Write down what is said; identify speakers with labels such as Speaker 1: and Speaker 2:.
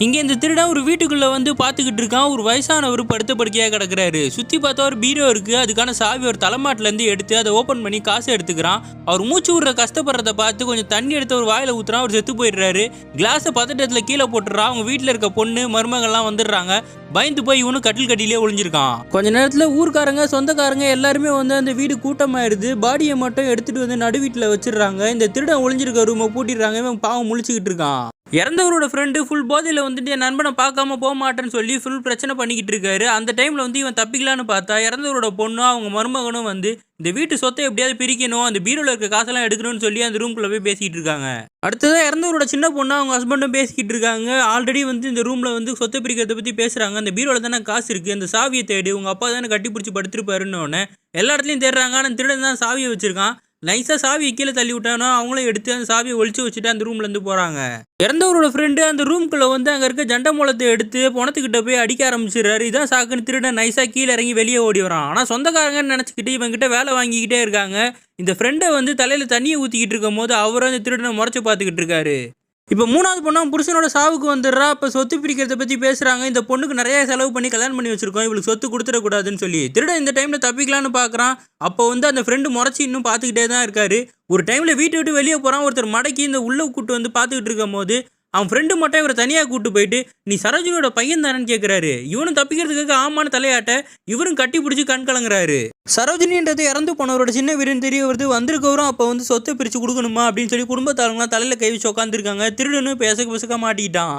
Speaker 1: இங்க இந்த திருடன் ஒரு வீட்டுக்குள்ள வந்து பாத்துக்கிட்டு இருக்கான். ஒரு வயசானவர் படுத்த படுக்கையா கிடக்குறாரு. சுத்தி பார்த்தா ஒரு பீரோ இருக்கு. அதுக்கான சாவி ஒரு தலைமாட்டுல இருந்து எடுத்து அதை ஓபன் பண்ணி காசு எடுத்துக்கிறான். அவர் மூச்சு விடுற கஷ்டப்படுறத பார்த்து கொஞ்சம் தண்ணி எடுத்து ஒரு வாயில ஊத்துறான். அவர் செத்து போயிடுறாரு. கிளாஸை பதட்டத்துல கீழே போட்டுறான். அவங்க வீட்டுல இருக்க பொண்ணு மருமகள்லாம் வந்துடுறாங்க. பயந்து போய் இவனு கட்டில் கட்டிலே ஒளிஞ்சிருக்கான். கொஞ்ச நேரத்துல ஊர்க்காரங்க சொந்தக்காரங்க எல்லாருமே வந்து அந்த வீடு கூட்டமாயிருது. பாடியை மட்டும் எடுத்துட்டு வந்து நடு வீட்டுல வச்சிடுறாங்க. இந்த திருடன் ஒளிஞ்சிருக்க ரூமை பூட்டிடுறாங்க. இவன் பாவம் முழிச்சுக்கிட்டு இருக்கான். இறந்தவரோட ஃப்ரெண்டு ஃபுல் போதையில் வந்துட்டு என் நண்பனை பார்க்காம போக மாட்டேன்னு சொல்லி ஃபுல் பிரச்சனை பண்ணிக்கிட்டு இருக்காரு. அந்த டைமில் வந்து இவன் தப்பிக்கலான்னு பார்த்தா இறந்தவரோட பொண்ணும் அவங்க மருமகனும் வந்து இந்த வீட்டு சொத்தை எப்படியாவது பிரிக்கணும், அந்த பீரோவில் இருக்க காசெல்லாம் எடுக்கணும்னு சொல்லி அந்த ரூம்குள்ளே போய் பேசிக்கிட்டு இருக்காங்க. அடுத்ததான் இறந்தவரோட சின்ன பொண்ணு அவங்க ஹஸ்பண்டும் பேசிக்கிட்டு இருக்காங்க. ஆல்ரெடி வந்து இந்த ரூமில் வந்து சொத்தை பிரிக்கிறத பற்றி பேசுகிறாங்க. அந்த பீரோவில் தானே காசு இருக்குது, அந்த சாவியை தேடி உங்கள் அப்பா தானே கட்டி பிடிச்சி படுத்துருப்பாருன்னு எல்லா இடத்துலையும் தேடுறாங்க. ஆனால் திருடன் தான் சாவியை வச்சிருக்கான். நைஸாக சாவியை கீழே தள்ளி விட்டானோ அவங்களும் எடுத்து அந்த சாவியை ஒழிச்சு வச்சுட்டு அந்த ரூம்லேருந்து போகிறாங்க. இறந்தவரோட ஃப்ரெண்டு அந்த ரூம்குள்ளே வந்து அங்கே இருக்க ஜண்ட மூலத்தை எடுத்து பணத்துக்கிட்ட போய் அடிக்க ஆரம்பிச்சிடுறாரு. இதான் சாக்குன்னு திருடன் நைஸாக கீழே இறங்கி வெளியே ஓடி வரான். ஆனால் சொந்தக்காரங்கன்னு நினச்சிக்கிட்டு இவங்கிட்ட வேலை வாங்கிக்கிட்டே இருக்காங்க. இந்த ஃப்ரெண்டை வந்து தலையில் தண்ணியை ஊற்றிக்கிட்டு இருக்கும் போது அவரும் அந்த திருடனை முறைச்சி பார்த்துக்கிட்டு இருக்காரு. இப்போ மூணாவது பொண்ணு புருஷனோட சாவுக்கு வந்துடுறா. இப்போ சொத்து பிரிக்கிறத பற்றி பேசுகிறாங்க. இந்த பொண்ணுக்கு நிறைய செலவு பண்ணி கல்யாணம் பண்ணி வச்சிருக்கோம், இவளுக்கு சொத்து கொடுத்துடக்கூடாதுன்னு சொல்லி திருடன் இந்த டைமில் தப்பிக்கலான்னு பார்க்குறான். அப்போ வந்து அந்த ஃப்ரெண்டு முறைச்சி இன்னும் பார்த்துக்கிட்டே தான் இருக்காரு. ஒரு டைமில் வீட்டை விட்டு வெளியே போகிறான். ஒருத்தர் மடக்கி இந்த உள்ள கூட்டு வந்து பார்த்துக்கிட்டு இருக்கும் போது அவன் ஃப்ரெண்டு மட்டும் இவரை தனியாக கூப்பிட்டு போயிட்டு நீ சரோஜினியோட பையன் தானேன்னு கேட்குறாரு. இவனும் தப்பிக்கிறதுக்காக ஆமான்னு தலையாட்ட இவரும் கட்டி பிடிச்சி கண் கலங்குறாரு. சரோஜினின்றது இறந்து போனவரோட சின்ன வீடுன்னு தெரிய வருது. வந்திருக்கவரும் அப்போ வந்து சொத்தை பிரித்து கொடுக்கணுமா அப்படின்னு சொல்லி குடும்பத்தாரங்களாம் தலையில் கை வச்சு உட்காந்துருக்காங்க. திருடனும் பேச மாட்டிக்கிட்டான்.